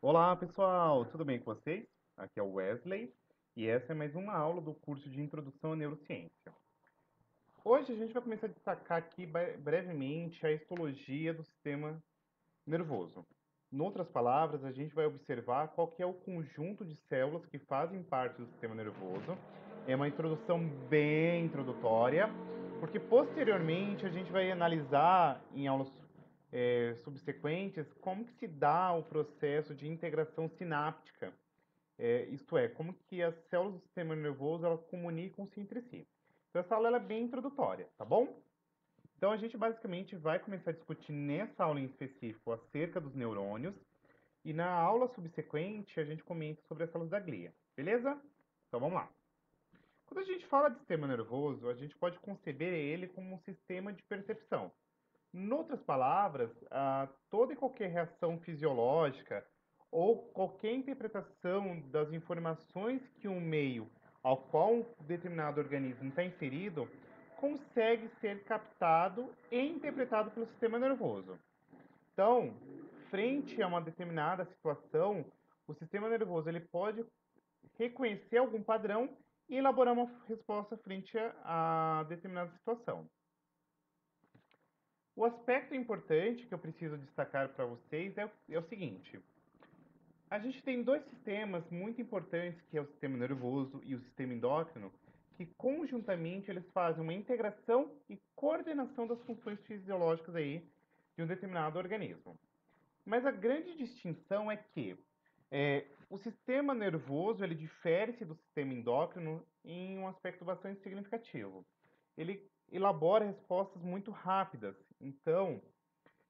Olá, pessoal, tudo bem com vocês? Aqui é o Wesley e essa é mais uma aula do curso de Introdução à Neurociência. Hoje a gente vai começar a destacar aqui brevemente a histologia do sistema nervoso. Em outras palavras, a gente vai observar qual que é o conjunto de células que fazem parte do sistema nervoso. É uma introdução bem introdutória, porque posteriormente a gente vai analisar em aulas subsequentes como que se dá o processo de integração sináptica, isto é, como que as células do sistema nervoso elas comunicam-se entre si. Então essa aula ela é bem introdutória, tá bom? Então a gente basicamente vai começar a discutir nessa aula em específico acerca dos neurônios e na aula subsequente a gente comenta sobre as células da glia, beleza? Então vamos lá. Quando a gente fala de sistema nervoso, a gente pode conceber ele como um sistema de percepção. Em outras palavras, toda e qualquer reação fisiológica ou qualquer interpretação das informações que um meio ao qual um determinado organismo está inserido consegue ser captado e interpretado pelo sistema nervoso. Então, frente a uma determinada situação, o sistema nervoso ele pode reconhecer algum padrão e elaborar uma resposta frente a determinada situação. O aspecto importante que eu preciso destacar para vocês é o seguinte: a gente tem dois sistemas muito importantes, que é o sistema nervoso e o sistema endócrino, que conjuntamente eles fazem uma integração e coordenação das funções fisiológicas aí de um determinado organismo. Mas a grande distinção é que o sistema nervoso ele difere-se do sistema endócrino em um aspecto bastante significativo. Ele elabora respostas muito rápidas. Então,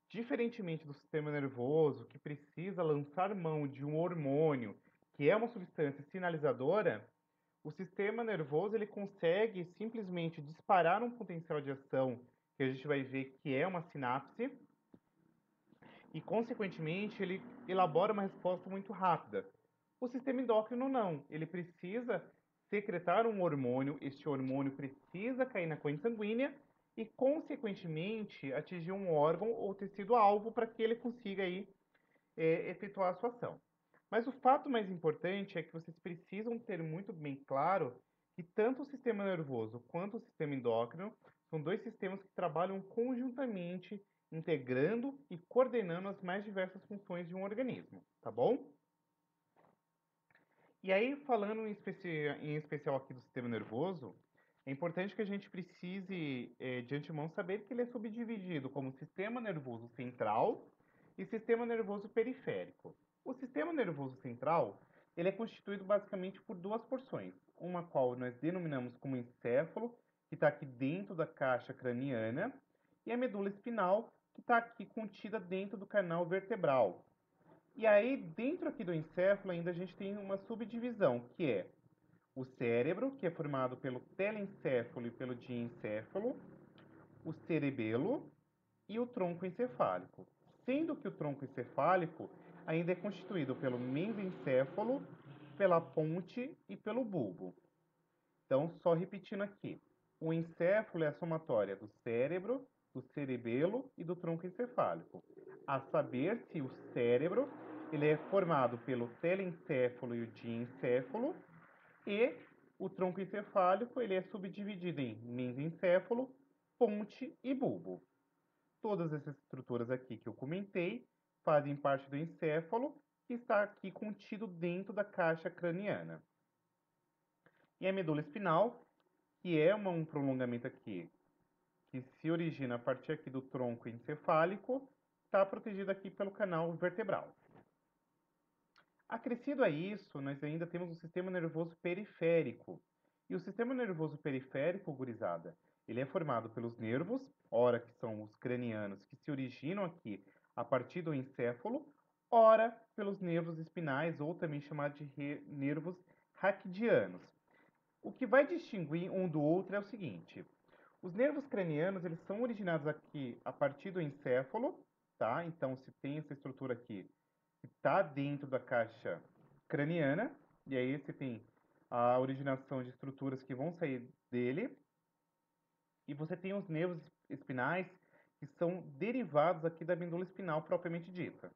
diferentemente do sistema nervoso, que precisa lançar mão de um hormônio, que é uma substância sinalizadora, o sistema nervoso ele consegue simplesmente disparar um potencial de ação, que a gente vai ver que é uma sinapse, e, consequentemente, ele elabora uma resposta muito rápida. O sistema endócrino não, ele precisa secretar um hormônio, este hormônio precisa cair na corrente sanguínea e, consequentemente, atingir um órgão ou tecido-alvo para que ele consiga aí, efetuar a sua ação. Mas o fato mais importante é que vocês precisam ter muito bem claro que tanto o sistema nervoso quanto o sistema endócrino são dois sistemas que trabalham conjuntamente, integrando e coordenando as mais diversas funções de um organismo, tá bom? E aí, falando em especial aqui do sistema nervoso, é importante que a gente precise, de antemão, saber que ele é subdividido como sistema nervoso central e sistema nervoso periférico. O sistema nervoso central, ele é constituído basicamente por duas porções, uma qual nós denominamos como encéfalo, que está aqui dentro da caixa craniana, e a medula espinal, que está aqui contida dentro do canal vertebral. E aí, dentro aqui do encéfalo, ainda a gente tem uma subdivisão, que é o cérebro, que é formado pelo telencéfalo e pelo diencéfalo, o cerebelo e o tronco encefálico. Sendo que o tronco encefálico ainda é constituído pelo mesencéfalo, pela ponte e pelo bulbo. Então, só repetindo aqui. O encéfalo é a somatória do cérebro, do cerebelo e do tronco encefálico. A saber se o cérebro ele é formado pelo telencéfalo e o diencéfalo, e o tronco encefálico ele é subdividido em mesencéfalo, ponte e bulbo. Todas essas estruturas aqui que eu comentei fazem parte do encéfalo, que está aqui contido dentro da caixa craniana. E a medula espinal, que é um prolongamento aqui, que se origina a partir aqui do tronco encefálico, está protegida aqui pelo canal vertebral. Acrescido a isso, nós ainda temos o sistema nervoso periférico. E o sistema nervoso periférico, gurizada, ele é formado pelos nervos, ora que são os cranianos, que se originam aqui a partir do encéfalo, ora pelos nervos espinais, ou também chamados de nervos raquidianos. O que vai distinguir um do outro é o seguinte: os nervos cranianos, eles são originados aqui a partir do encéfalo, tá? Então, se tem essa estrutura aqui que está dentro da caixa craniana, e aí você tem a originação de estruturas que vão sair dele, e você tem os nervos espinais que são derivados aqui da medula espinal propriamente dita.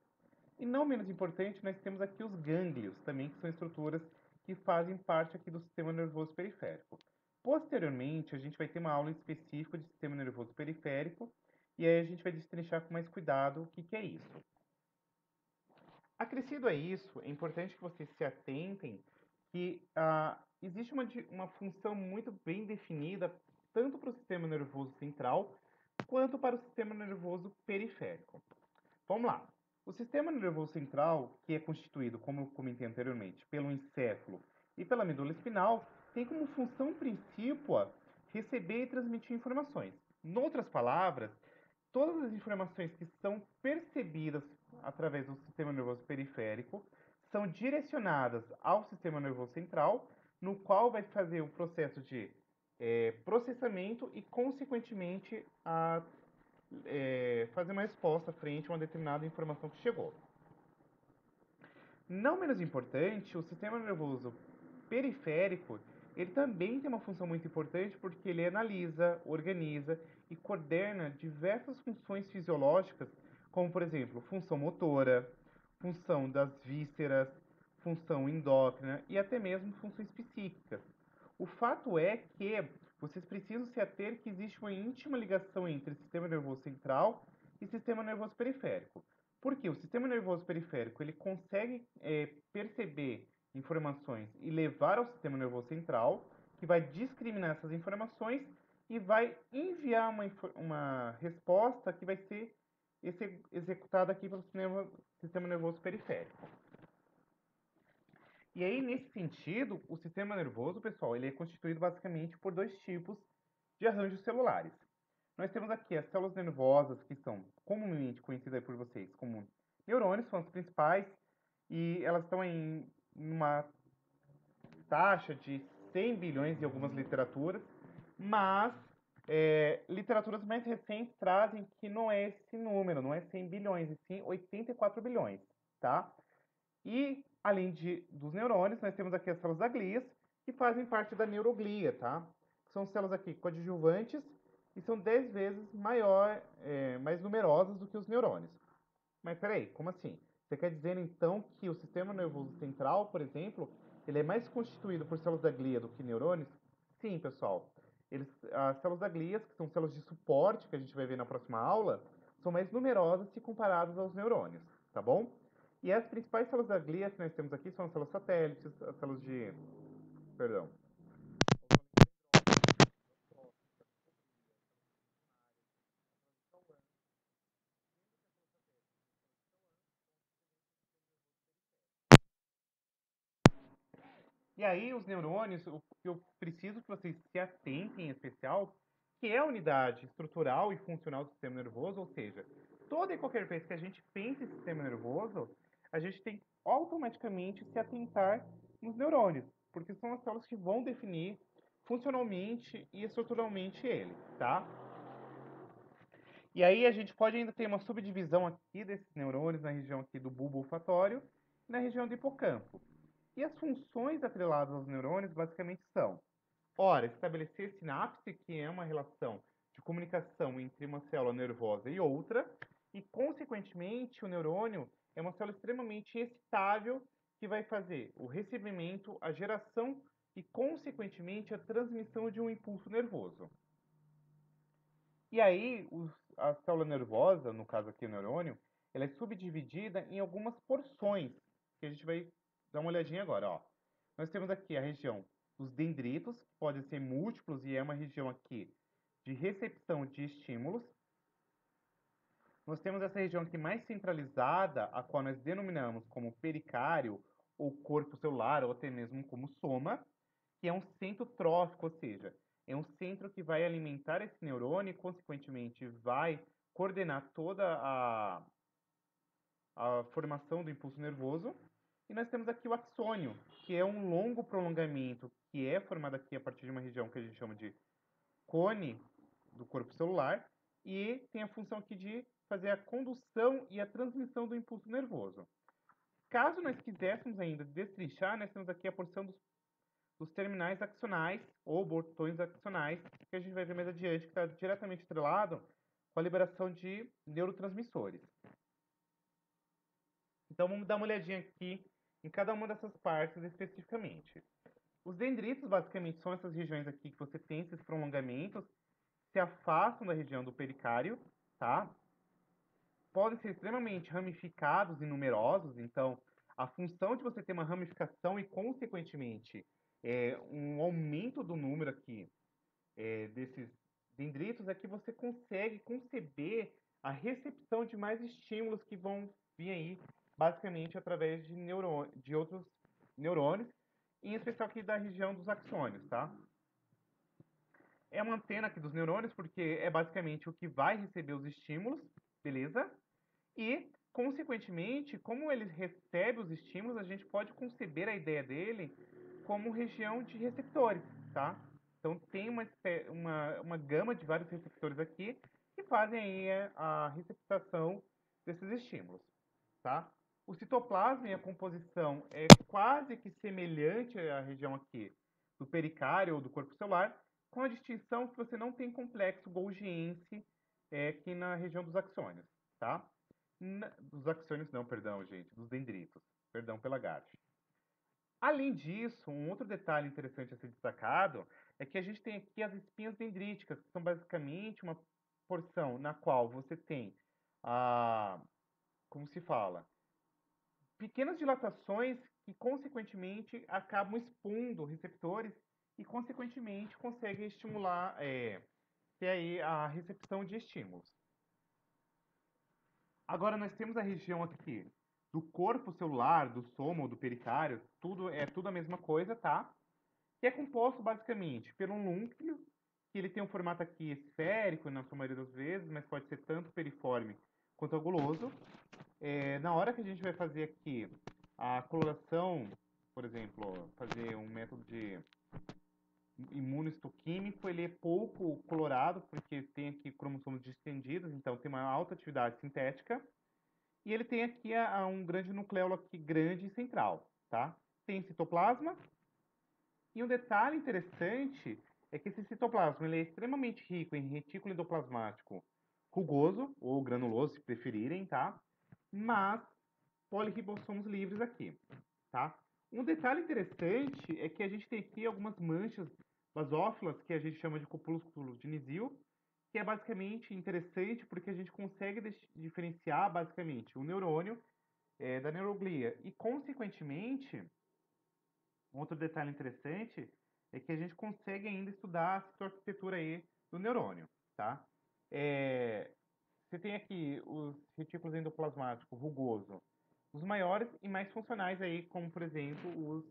E não menos importante, nós temos aqui os gânglios, também, que são estruturas que fazem parte aqui do sistema nervoso periférico. Posteriormente, a gente vai ter uma aula específica de sistema nervoso periférico, e aí a gente vai destrinchar com mais cuidado o que é isso. Acrescido a isso, é importante que vocês se atentem que existe uma função muito bem definida tanto para o sistema nervoso central quanto para o sistema nervoso periférico. Vamos lá. O sistema nervoso central, que é constituído, como eu comentei anteriormente, pelo encéfalo e pela medula espinal, tem como função principal receber e transmitir informações. Em outras palavras, todas as informações que são percebidas através do sistema nervoso periférico são direcionadas ao sistema nervoso central, no qual vai fazer o processo de processamento e, consequentemente, fazer uma resposta frente a uma determinada informação que chegou. Não menos importante, o sistema nervoso periférico, ele também tem uma função muito importante porque ele analisa, organiza e coordena diversas funções fisiológicas, como, por exemplo, função motora, função das vísceras, função endócrina e até mesmo funções psíquicas. O fato é que vocês precisam se ater que existe uma íntima ligação entre sistema nervoso central e sistema nervoso periférico. Porque o sistema nervoso periférico ele consegue perceber informações e levar ao sistema nervoso central, que vai discriminar essas informações e vai enviar uma resposta que vai ser executada aqui pelo sistema nervoso periférico. E aí, nesse sentido, o sistema nervoso, pessoal, ele é constituído basicamente por dois tipos de arranjos celulares. Nós temos aqui as células nervosas, que são comumente conhecidas por vocês como neurônios, são as principais, e elas estão em uma taxa de 100 bilhões em algumas literaturas, mas literaturas mais recentes trazem que não é esse número, não é 100 bilhões, e sim 84 bilhões, tá? E, além dos neurônios, nós temos aqui as células da glia, que fazem parte da neuroglia, tá? São células aqui coadjuvantes e são 10 vezes mais numerosas do que os neurônios. Mas peraí, como assim? Você quer dizer então que o sistema nervoso central, por exemplo, ele é mais constituído por células da glia do que neurônios? Sim, pessoal. As células da glia, que são células de suporte, que a gente vai ver na próxima aula, são mais numerosas se comparadas aos neurônios, tá bom? E as principais células da glia que nós temos aqui são as células satélites, as células de... Perdão. E aí, os neurônios, o que eu preciso que vocês se atentem em especial, que é a unidade estrutural e funcional do sistema nervoso, ou seja, toda e qualquer vez que a gente pensa em sistema nervoso, a gente tem que automaticamente se atentar nos neurônios, porque são as células que vão definir funcionalmente e estruturalmente ele, tá? E aí a gente pode ainda ter uma subdivisão aqui desses neurônios na região aqui do bulbo olfatório e na região do hipocampo. E as funções atreladas aos neurônios basicamente são, ora, estabelecer sinapse, que é uma relação de comunicação entre uma célula nervosa e outra, e, consequentemente, o neurônio é uma célula extremamente excitável que vai fazer o recebimento, a geração e, consequentemente, a transmissão de um impulso nervoso. E aí, a célula nervosa, no caso aqui o neurônio, ela é subdividida em algumas porções, que a gente vai dar uma olhadinha agora, ó. Nós temos aqui a região dos dendritos, que podem ser múltiplos e é uma região aqui de recepção de estímulos. Nós temos essa região aqui mais centralizada, a qual nós denominamos como pericário, ou corpo celular, ou até mesmo como soma, que é um centro trófico, ou seja, é um centro que vai alimentar esse neurônio e, consequentemente, vai coordenar toda a formação do impulso nervoso. E nós temos aqui o axônio, que é um longo prolongamento que é formado aqui a partir de uma região que a gente chama de cone do corpo celular e tem a função aqui de fazer a condução e a transmissão do impulso nervoso. Caso nós quiséssemos ainda destrinchar, nós temos aqui a porção dos terminais axonais ou botões axonais, que a gente vai ver mais adiante, que está diretamente atrelado com a liberação de neurotransmissores. Então vamos dar uma olhadinha aqui em cada uma dessas partes especificamente. Os dendritos basicamente são essas regiões aqui que você tem esses prolongamentos, se afastam da região do pericárdio, tá? Podem ser extremamente ramificados e numerosos, então a função de você ter uma ramificação e, consequentemente, um aumento do número aqui desses dendritos é que você consegue conceber a recepção de mais estímulos que vão vir aí, basicamente, através de outros neurônios, em especial aqui da região dos axônios, tá? É uma antena aqui dos neurônios, porque é basicamente o que vai receber os estímulos, beleza? E, consequentemente, como ele recebe os estímulos, a gente pode conceber a ideia dele como região de receptores, tá? Então, tem uma gama de vários receptores aqui que fazem aí a receptação desses estímulos, tá? O citoplasma e a composição é quase que semelhante à região aqui do pericárdio ou do corpo celular, com a distinção que você não tem complexo golgiense aqui na região dos axônios, tá? Dos axônios não, perdão, gente, dos dendritos. Perdão pela gafe. Além disso, um outro detalhe interessante a ser destacado é que a gente tem aqui as espinhas dendríticas, que são basicamente uma porção na qual você tem a, como se fala, pequenas dilatações que, consequentemente, acabam expondo receptores e, consequentemente, conseguem estimular, ter aí a recepção de estímulos. Agora, nós temos a região aqui do corpo celular, do soma ou do pericárdio, tudo a mesma coisa, tá? Que é composto, basicamente, por um núcleo, que ele tem um formato aqui esférico, na sua maioria das vezes, mas pode ser tanto periforme quanto anguloso. Na hora que a gente vai fazer aqui a coloração, por exemplo, fazer um método de imunohistoquímico, ele é pouco colorado, porque tem aqui cromossomos distendidos, então tem uma alta atividade sintética. E ele tem aqui um grande nucleolo aqui, grande e central, tá? Tem citoplasma. E um detalhe interessante é que esse citoplasma ele é extremamente rico em retículo endoplasmático rugoso, ou granuloso, se preferirem, tá? Mas polirribossomos livres aqui, tá? Um detalhe interessante é que a gente tem aqui algumas manchas basófilas, que a gente chama de copúsculo de Nisil, que é basicamente interessante porque a gente consegue diferenciar basicamente o neurônio da neuroglia. E, consequentemente, um outro detalhe interessante é que a gente consegue ainda estudar a citoarquitetura aí do neurônio, tá? Você tem aqui os retículos endoplasmáticos rugoso, os maiores e mais funcionais aí, como por exemplo os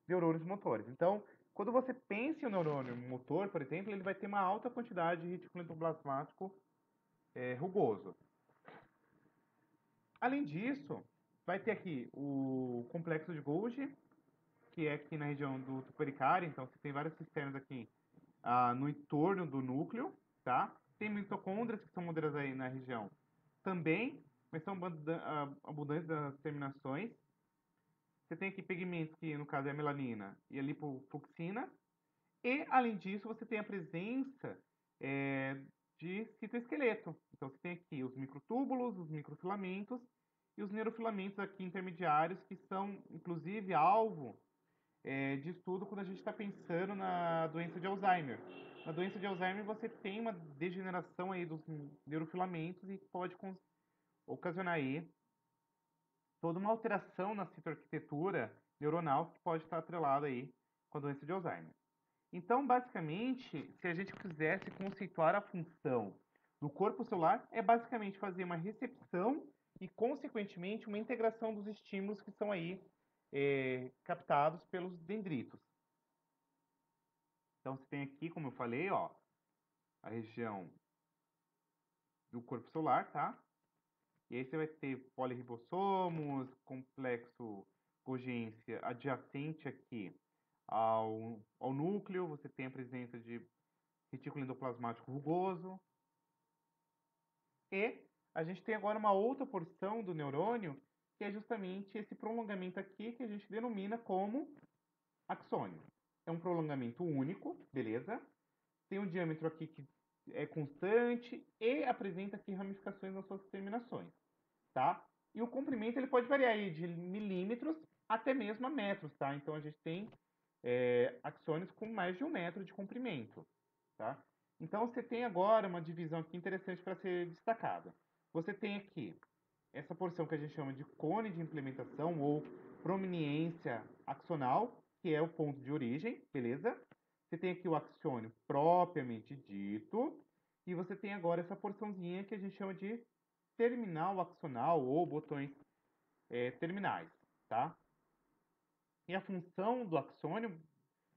neurônios motores. Então, quando você pensa em um neurônio motor, por exemplo, ele vai ter uma alta quantidade de retículo endoplasmático rugoso. Além disso, vai ter aqui o complexo de Golgi, que é aqui na região do pericárdio, então você tem várias cisternas aqui no entorno do núcleo, tá? Tem mitocôndrias que são moderadas aí na região também, mas são abundantes das terminações. Você tem aqui pigmentos que, no caso, é a melanina e a lipofucsina. E, além disso, você tem a presença de citoesqueleto. Então, você tem aqui os microtúbulos, os microfilamentos e os neurofilamentos aqui intermediários, que são, inclusive, alvo de estudo quando a gente está pensando na doença de Alzheimer. Na doença de Alzheimer, você tem uma degeneração aí dos neurofilamentos e pode ocasionar aí toda uma alteração na citoarquitetura neuronal que pode estar atrelada aí com a doença de Alzheimer. Então, basicamente, se a gente quisesse conceituar a função do corpo celular, é basicamente fazer uma recepção e, consequentemente, uma integração dos estímulos que são aí captados pelos dendritos. Então, você tem aqui, como eu falei, ó, a região do corpo celular, tá? E aí você vai ter polirribossomos, complexo Golgiense adjacente aqui ao núcleo, você tem a presença de retículo endoplasmático rugoso. E a gente tem agora uma outra porção do neurônio, que é justamente esse prolongamento aqui, que a gente denomina como axônio. É um prolongamento único, beleza? Tem um diâmetro aqui que é constante e apresenta aqui ramificações nas suas terminações, tá? E o comprimento ele pode variar aí de milímetros até mesmo a metros, tá? Então a gente tem axônios com mais de 1 metro de comprimento, tá? Então você tem agora uma divisão aqui interessante para ser destacada. Você tem aqui essa porção que a gente chama de cone de implementação ou prominência axonal, que é o ponto de origem, beleza? Você tem aqui o axônio propriamente dito, e você tem agora essa porçãozinha que a gente chama de terminal axonal ou botões terminais, tá? E a função do axônio,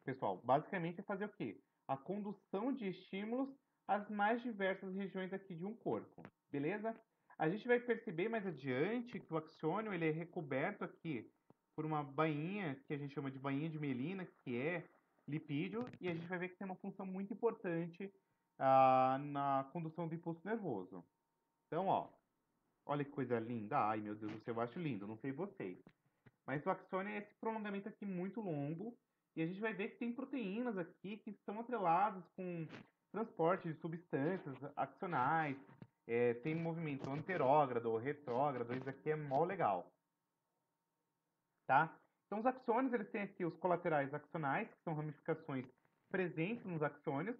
pessoal, basicamente é fazer o quê? A condução de estímulos às mais diversas regiões aqui de um corpo, beleza? A gente vai perceber mais adiante que o axônio ele é recoberto aqui por uma bainha que a gente chama de bainha de mielina, que é lipídio, e a gente vai ver que tem uma função muito importante na condução do impulso nervoso. Então, ó, olha que coisa linda. Ai, meu Deus do céu, eu acho lindo, não sei vocês. Mas o axônio é esse prolongamento aqui muito longo, e a gente vai ver que tem proteínas aqui que estão atreladas com transporte de substâncias axonais, tem movimento anterógrado, retrógrado, isso aqui é mó legal, tá? Então os axônios, eles têm aqui os colaterais axonais, que são ramificações presentes nos axônios,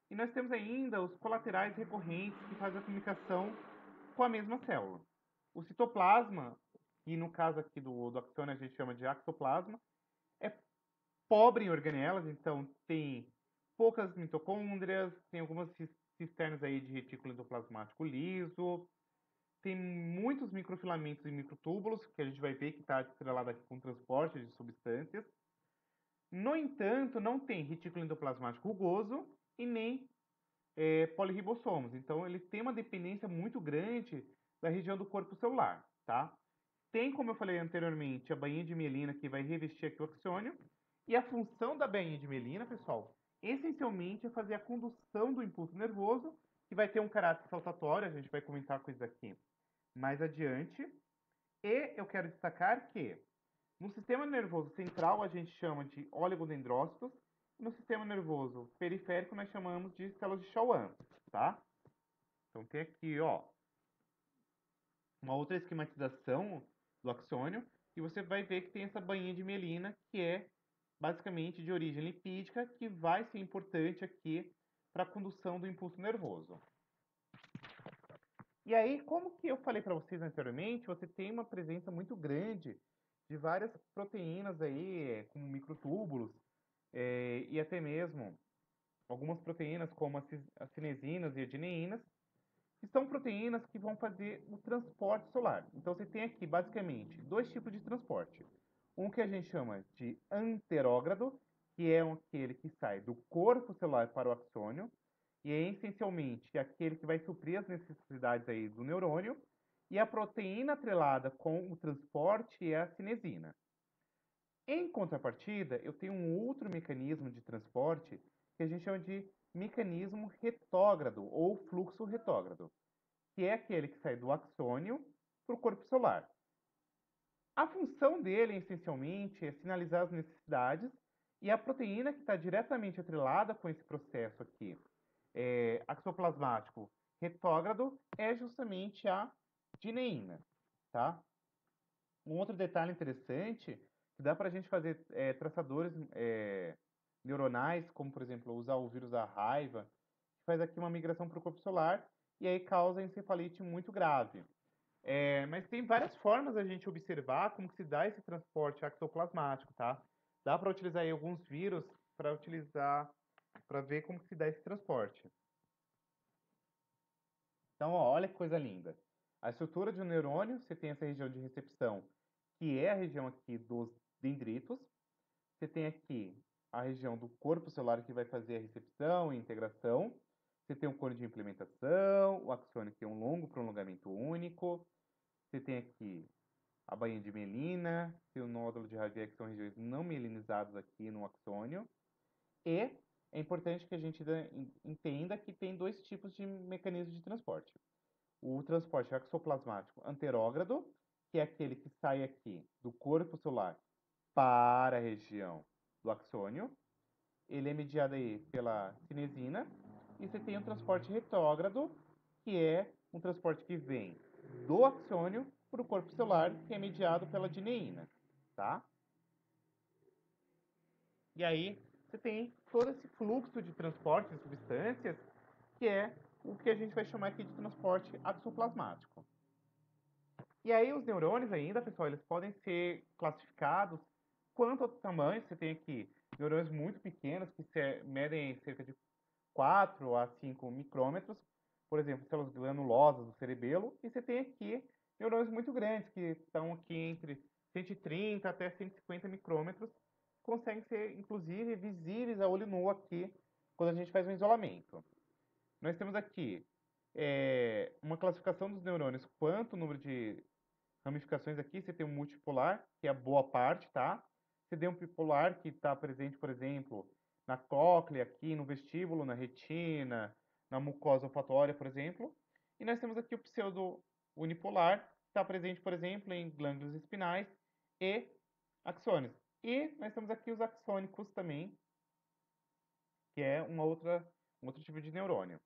e nós temos ainda os colaterais recorrentes, que fazem a comunicação com a mesma célula. O citoplasma, que no caso aqui do axônio a gente chama de axoplasma, é pobre em organelas, então tem poucas mitocôndrias, tem algumas cisternas aí de retículo endoplasmático liso, tem muitos microfilamentos e microtúbulos, que a gente vai ver que está atrelado aqui com o transporte de substâncias. No entanto, não tem retículo endoplasmático rugoso e nem polirribossomos. Então, ele tem uma dependência muito grande da região do corpo celular, tá? Tem, como eu falei anteriormente, a bainha de mielina que vai revestir aqui o axônio. E a função da bainha de mielina, pessoal, essencialmente é fazer a condução do impulso nervoso, que vai ter um caráter saltatório, a gente vai comentar com isso aqui mais adiante. E eu quero destacar que no sistema nervoso central a gente chama de oligodendrócitos, e no sistema nervoso periférico nós chamamos de células de Schwann, tá? Então tem aqui, ó, uma outra esquematização do axônio, e você vai ver que tem essa bainha de mielina, que é basicamente de origem lipídica, que vai ser importante aqui para a condução do impulso nervoso. E aí, como que eu falei para vocês anteriormente, você tem uma presença muito grande de várias proteínas aí, como microtúbulos, e até mesmo algumas proteínas como as cinesinas e adeneínas, que são proteínas que vão fazer o transporte solar. Então você tem aqui basicamente dois tipos de transporte. Um que a gente chama de anterógrado, que é aquele que sai do corpo celular para o axônio, e é essencialmente aquele que vai suprir as necessidades aí do neurônio, e a proteína atrelada com o transporte é a cinesina. Em contrapartida, eu tenho um outro mecanismo de transporte que a gente chama de mecanismo retógrado ou fluxo retógrado, que é aquele que sai do axônio para o corpo celular. A função dele, essencialmente, é sinalizar as necessidades e a proteína que está diretamente atrelada com esse processo aqui, axoplasmático retógrado, é justamente a dineína, tá? Um outro detalhe interessante, que dá para a gente fazer traçadores neuronais, como, por exemplo, usar o vírus da raiva, que faz aqui uma migração para o corpo celular e aí causa encefalite muito grave. Mas tem várias formas a gente observar como que se dá esse transporte axoplasmático, tá? Dá para utilizar aí alguns vírus para utilizar, para ver como que se dá esse transporte. Então, ó, olha que coisa linda. A estrutura de um neurônio, você tem essa região de recepção, que é a região aqui dos dendritos. Você tem aqui a região do corpo celular que vai fazer a recepção e integração. Você tem o cone de implementação, o axônio, que é um longo prolongamento único. Você tem aqui a bainha de mielina, tem o nódulo de Javier, que são regiões não mielinizadas aqui no axônio. E é importante que a gente entenda que tem dois tipos de mecanismos de transporte. O transporte axoplasmático anterógrado, que é aquele que sai aqui do corpo celular para a região do axônio. Ele é mediado aí pela cinesina. E você tem o transporte retrógrado, que é um transporte que vem do axônio para o corpo celular, que é mediado pela dineína, tá? E aí você tem todo esse fluxo de transporte de substâncias, que é o que a gente vai chamar aqui de transporte axoplasmático. E aí os neurônios ainda, pessoal, eles podem ser classificados quanto ao tamanho. Você tem aqui neurônios muito pequenos, que medem cerca de 4 a 5 micrômetros, por exemplo, células granulosas do cerebelo, e você tem aqui neurônios muito grandes, que estão aqui entre 130 até 150 micrômetros, que conseguem ser, inclusive, visíveis a olho nu aqui, quando a gente faz um isolamento. Nós temos aqui uma classificação dos neurônios quanto o número de ramificações aqui. Você tem um multipolar, que é a boa parte, tá? Você tem um bipolar, que está presente, por exemplo, na cóclea, aqui no vestíbulo, na retina, na mucosa olfatória, por exemplo. E nós temos aqui o pseudo unipolar, que está presente, por exemplo, em glândulos espinais e axônios. E nós temos aqui os axônicos também, que é um outro tipo de neurônio.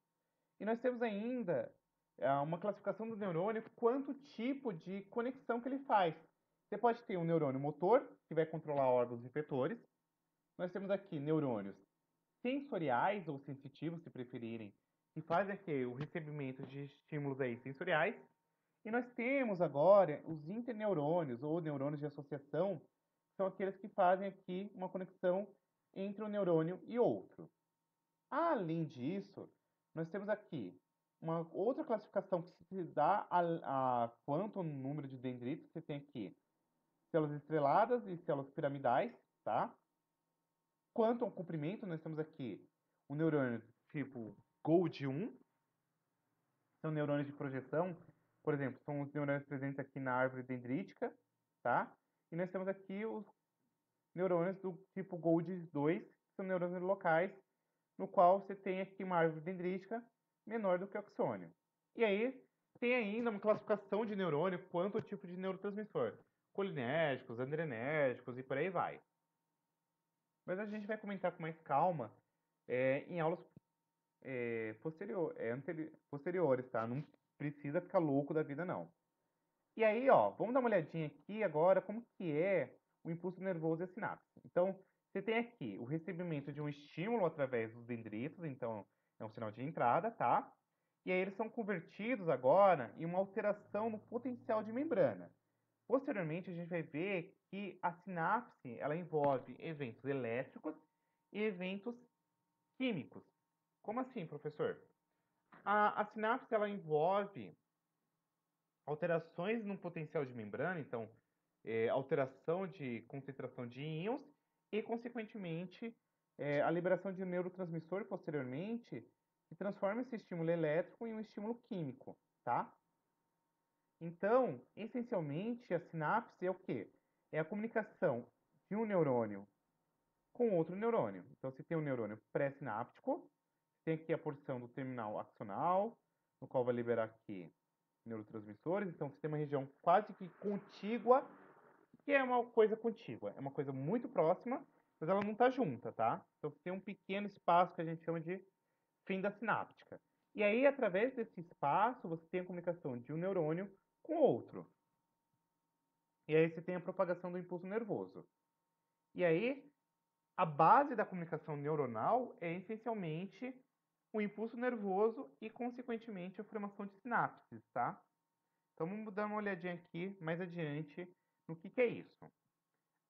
E nós temos ainda uma classificação do neurônio quanto tipo de conexão que ele faz. Você pode ter um neurônio motor, que vai controlar órgãos efetores. Nós temos aqui neurônios sensoriais ou sensitivos, se preferirem, que fazem aqui o recebimento de estímulos aí sensoriais. E nós temos agora os interneurônios ou neurônios de associação, que são aqueles que fazem aqui uma conexão entre um neurônio e outro. Além disso, nós temos aqui uma outra classificação que se dá a quanto ao número de dendritos. Você tem aqui células estreladas e células piramidais, tá? Quanto ao comprimento, nós temos aqui o neurônio tipo GOLD1, são neurônios de projeção, por exemplo, são os neurônios presentes aqui na árvore dendrítica, tá? E nós temos aqui os neurônios do tipo GOLD2, que são neurônios locais, no qual você tem aqui uma árvore dendrítica menor do que o axônio. E aí tem ainda uma classificação de neurônio quanto ao tipo de neurotransmissor, colinérgicos, adrenérgicos e por aí vai. Mas a gente vai comentar com mais calma em aulas posteriores, tá? Não precisa ficar louco da vida, não. E aí, ó, vamos dar uma olhadinha aqui agora como que é o impulso nervoso e a sinapse. Então, você tem aqui o recebimento de um estímulo através dos dendritos, então é um sinal de entrada, tá? E aí eles são convertidos agora em uma alteração no potencial de membrana. Posteriormente, a gente vai ver que a sinapse, ela envolve eventos elétricos e eventos químicos. Como assim, professor? A sinapse, ela envolve alterações no potencial de membrana, então alteração de concentração de íons e, consequentemente, a liberação de um neurotransmissor posteriormente que transforma esse estímulo elétrico em um estímulo químico, tá? Então, essencialmente, a sinapse é o quê? É a comunicação de um neurônio com outro neurônio. Então, você tem um neurônio pré-sináptico, tem aqui a porção do terminal axonal, no qual vai liberar aqui neurotransmissores. Então, você tem uma região quase que contígua, que é uma coisa contígua, é uma coisa muito próxima, mas ela não está junta, tá? Então, você tem um pequeno espaço que a gente chama de fenda sináptica. E aí, através desse espaço, você tem a comunicação de um neurônio com outro. E aí você tem a propagação do impulso nervoso. E aí, a base da comunicação neuronal é essencialmente o impulso nervoso e, consequentemente, a formação de sinapses, tá? Então, vamos dar uma olhadinha aqui mais adiante no que é isso.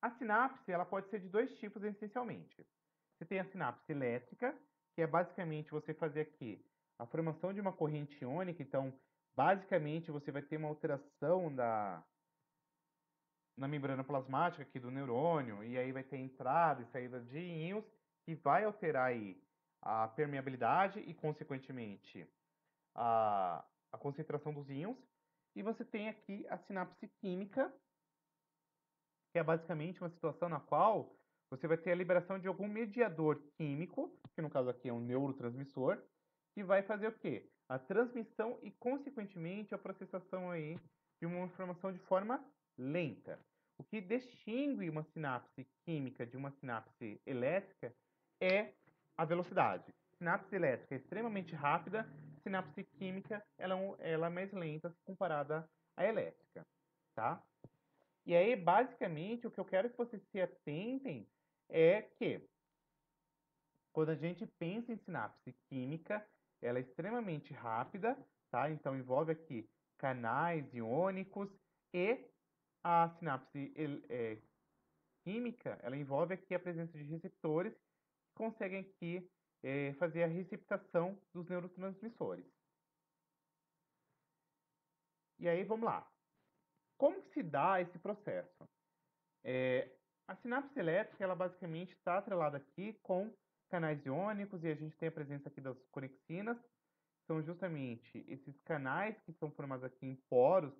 A sinapse, ela pode ser de dois tipos essencialmente. Você tem a sinapse elétrica, que é basicamente você fazer aqui a formação de uma corrente iônica. Então, basicamente, você vai ter uma alteração na membrana plasmática aqui do neurônio, e aí vai ter entrada e saída de íons, que vai alterar aí a permeabilidade e, consequentemente, a concentração dos íons. E você tem aqui a sinapse química, que é basicamente uma situação na qual você vai ter a liberação de algum mediador químico, que no caso aqui é um neurotransmissor, que vai fazer o quê? A transmissão e, consequentemente, a processação aí de uma informação de forma lenta. O que distingue uma sinapse química de uma sinapse elétrica é a velocidade. Sinapse elétrica é extremamente rápida, sinapse química ela é mais lenta comparada à elétrica. tá? E aí, basicamente, o que eu quero que vocês se atentem é que quando a gente pensa em sinapse química, ela é extremamente rápida, tá? Então envolve aqui canais iônicos e a sinapse química, ela envolve aqui a presença de receptores que conseguem aqui fazer a receptação dos neurotransmissores. E aí, vamos lá. Como que se dá esse processo? A sinapse elétrica, ela basicamente está atrelada aqui com canais iônicos e a gente tem a presença aqui das conexinas, são justamente esses canais que são formados aqui em poros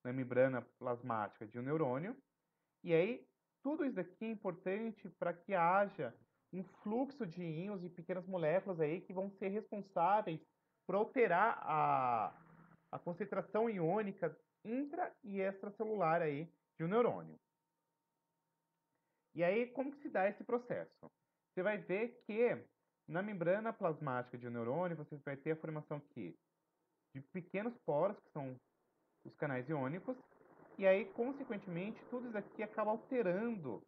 na membrana plasmática de um neurônio. E aí, tudo isso aqui é importante para que haja um fluxo de íons e pequenas moléculas aí que vão ser responsáveis por alterar a concentração iônica intra e extracelular aí de um neurônio. E aí, como que se dá esse processo? Você vai ver que na membrana plasmática de um neurônio, você vai ter a formação aqui de pequenos poros, que são os canais iônicos, e aí, consequentemente, tudo isso aqui acaba alterando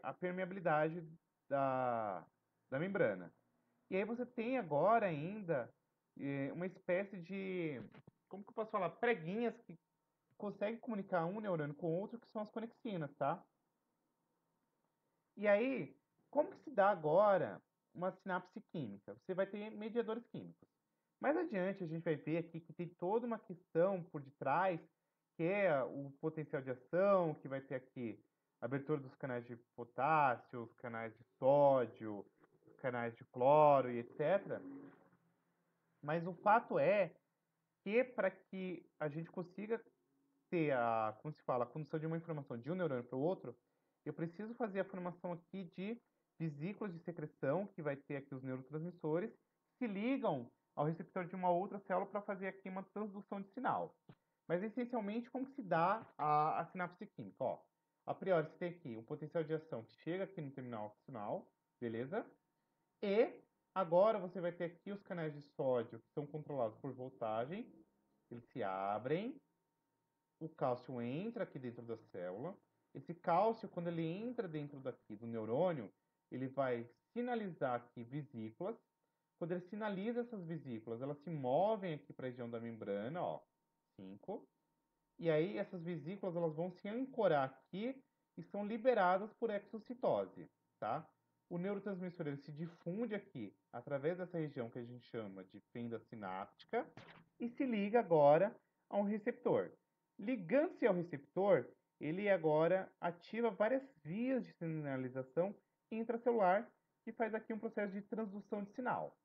a permeabilidade da membrana. E aí você tem agora ainda uma espécie de, como que eu posso falar, preguinhas que conseguem comunicar um neurônio com o outro, que são as conexinas, tá? E aí, como que se dá agora uma sinapse química? Você vai ter mediadores químicos. Mais adiante, a gente vai ver aqui que tem toda uma questão por detrás, que é o potencial de ação, que vai ter aqui a abertura dos canais de potássio, os canais de sódio, os canais de cloro e etc. Mas o fato é que para que a gente consiga ter como se fala, a condução de uma informação de um neurônio para o outro, eu preciso fazer a formação aqui de vesículas de secreção, que vai ter aqui os neurotransmissores, que se ligam ao receptor de uma outra célula para fazer aqui uma transdução de sinal. Mas, essencialmente, como que se dá a sinapse química? Ó, a priori, você tem aqui um potencial de ação que chega aqui no terminal funcional, beleza? E agora você vai ter aqui os canais de sódio que são controlados por voltagem, eles se abrem, o cálcio entra aqui dentro da célula. Esse cálcio, quando ele entra dentro daqui do neurônio, ele vai sinalizar aqui vesículas. Quando ele sinaliza essas vesículas, elas se movem aqui para a região da membrana, ó, 5. E aí essas vesículas elas vão se ancorar aqui e são liberadas por exocitose, tá? O neurotransmissor ele se difunde aqui através dessa região que a gente chama de fenda sináptica e se liga agora a um receptor. Ligando-se ao receptor, ele agora ativa várias vias de sinalização intracelular que faz aqui um processo de transdução de sinal.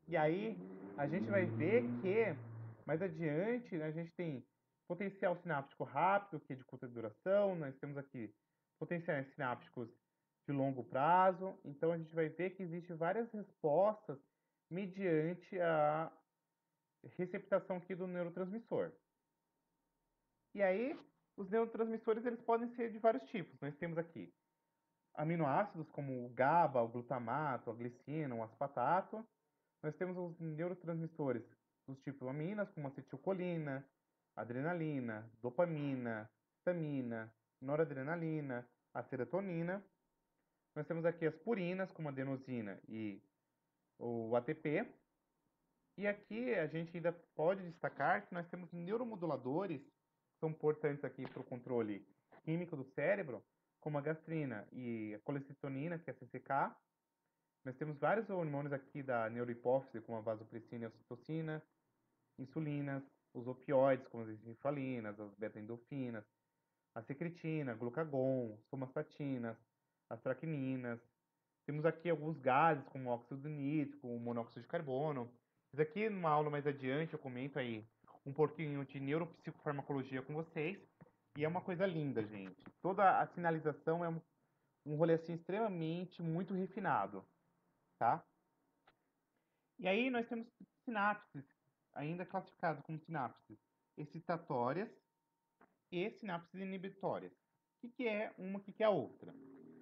E aí a gente vai ver que mais adiante, né, a gente tem potencial sináptico rápido, que é de curta duração, nós temos aqui potenciais sinápticos de longo prazo, então a gente vai ver que existem várias respostas mediante a receptação aqui do neurotransmissor. E aí, os neurotransmissores eles podem ser de vários tipos. Nós temos aqui aminoácidos como o GABA, o glutamato, a glicina, o aspartato. Nós temos os neurotransmissores dos tipos aminas, como acetilcolina, adrenalina, dopamina, histamina, noradrenalina, a serotonina. Nós temos aqui as purinas, como a adenosina e o ATP. E aqui a gente ainda pode destacar que nós temos neuromoduladores, que são importantes aqui para o controle químico do cérebro, como a gastrina e a colecitonina, que é a CCK. Nós temos vários hormônios aqui da neurohipófise, como a vasopressina e a ocitocina, insulinas, os opioides, como as encefalinas, as beta-endorfinas, a secretina, glucagon, somastatinas, as traquininas. Temos aqui alguns gases, como o óxido nítrico, o monóxido de carbono. Isso aqui, numa aula mais adiante, eu comento aí um pouquinho de neuropsicofarmacologia com vocês. E é uma coisa linda, gente. Toda a sinalização é um rolê assim extremamente muito refinado, tá? E aí nós temos sinapses, ainda classificadas como sinapses excitatórias e sinapses inibitórias. O que é uma, o que é a outra?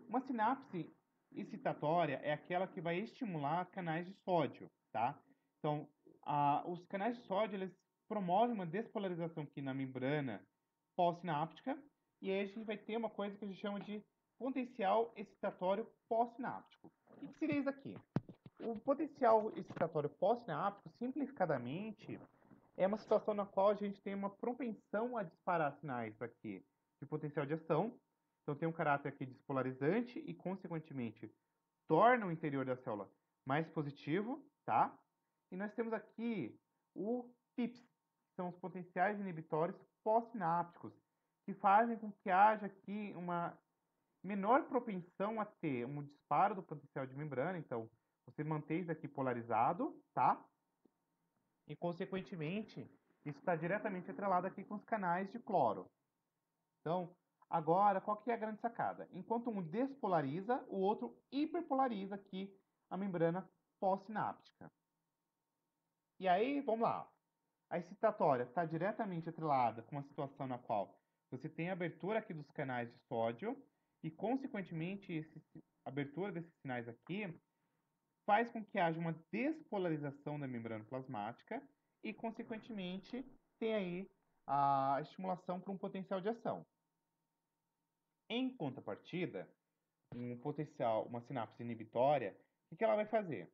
Uma sinapse excitatória é aquela que vai estimular canais de sódio, tá? Então, os canais de sódio, eles promove uma despolarização aqui na membrana pós-sináptica, e aí a gente vai ter uma coisa que a gente chama de potencial excitatório pós-sináptico. O que seria isso aqui? O potencial excitatório pós-sináptico, simplificadamente, é uma situação na qual a gente tem uma propensão a disparar sinais aqui de potencial de ação. Então tem um caráter aqui despolarizante e, consequentemente, torna o interior da célula mais positivo, tá? E nós temos aqui o PIPs, que são os potenciais inibitórios pós-sinápticos, que fazem com que haja aqui uma menor propensão a ter um disparo do potencial de membrana. Então, você mantém isso aqui polarizado, tá? E, consequentemente, isso está diretamente atrelado aqui com os canais de cloro. Então, agora, qual que é a grande sacada? Enquanto um despolariza, o outro hiperpolariza aqui a membrana pós-sináptica. E aí, vamos lá. A excitatória está diretamente atrelada com uma situação na qual você tem a abertura aqui dos canais de sódio e, consequentemente, a abertura desses sinais aqui faz com que haja uma despolarização da membrana plasmática e, consequentemente, tem aí a estimulação para um potencial de ação. Em contrapartida, uma sinapse inibitória, o que ela vai fazer?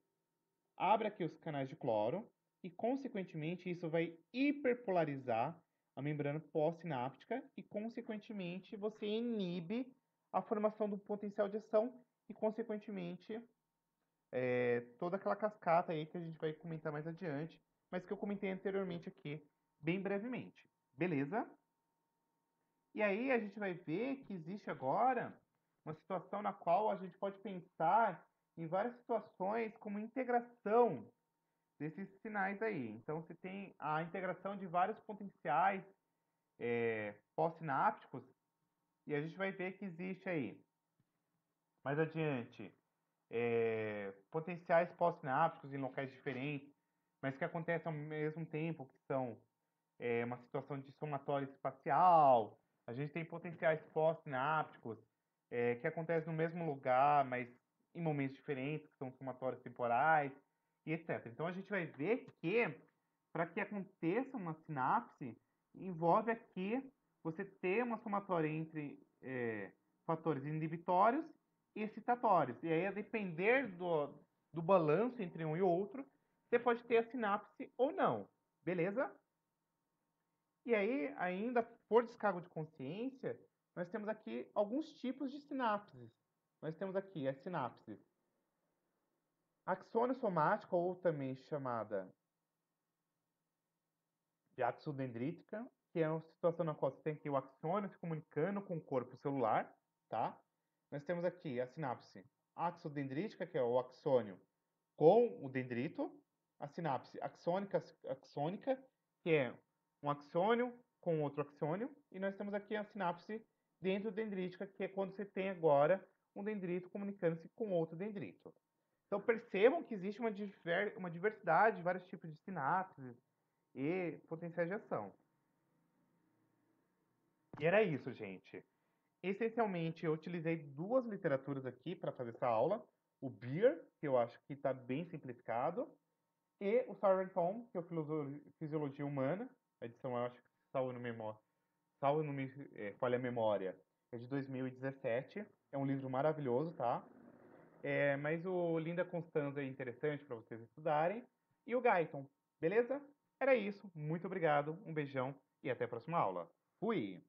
Abre aqui os canais de cloro e, consequentemente, isso vai hiperpolarizar a membrana pós-sináptica e, consequentemente, você inibe a formação do potencial de ação e, consequentemente, toda aquela cascata aí que a gente vai comentar mais adiante, mas que eu comentei anteriormente aqui, bem brevemente. Beleza? E aí a gente vai ver que existe agora uma situação na qual a gente pode pensar em várias situações como integração desses sinais aí. Então, você tem a integração de vários potenciais pós-sinápticos, e a gente vai ver que existe aí, mais adiante, potenciais pós-sinápticos em locais diferentes, mas que acontecem ao mesmo tempo, que são uma situação de somatória espacial. A gente tem potenciais pós-sinápticos que acontecem no mesmo lugar, mas em momentos diferentes, que são somatórios temporais, e etc. Então, a gente vai ver que, para que aconteça uma sinapse, envolve aqui você ter uma somatória entre fatores inibitórios e excitatórios. E aí, a depender do balanço entre um e outro, você pode ter a sinapse ou não. Beleza? E aí, ainda por descargo de consciência, nós temos aqui alguns tipos de sinapses. Nós temos aqui a sinapse axônio-somática, ou também chamada de axodendrítica, que é uma situação na qual você tem aqui o axônio se comunicando com o corpo celular, tá? Nós temos aqui a sinapse axodendrítica, que é o axônio com o dendrito, a sinapse axônica, que é um axônio com outro axônio, e nós temos aqui a sinapse dendrodendrítica, que é quando você tem agora um dendrito comunicando-se com outro dendrito. Então percebam que existe uma diversidade de vários tipos de sinapses e potenciais de ação. E era isso, gente. Essencialmente, eu utilizei duas literaturas aqui para fazer essa aula. O Beer, que eu acho que está bem simplificado, e o Sarah Tom, que é o Fisiologia Humana, a edição, eu acho que salvo não me falha a memória, é de 2017. É um livro maravilhoso, tá? Mas o Linda Constanza é interessante para vocês estudarem. E o Guyton, beleza? Era isso. Muito obrigado, um beijão e até a próxima aula. Fui!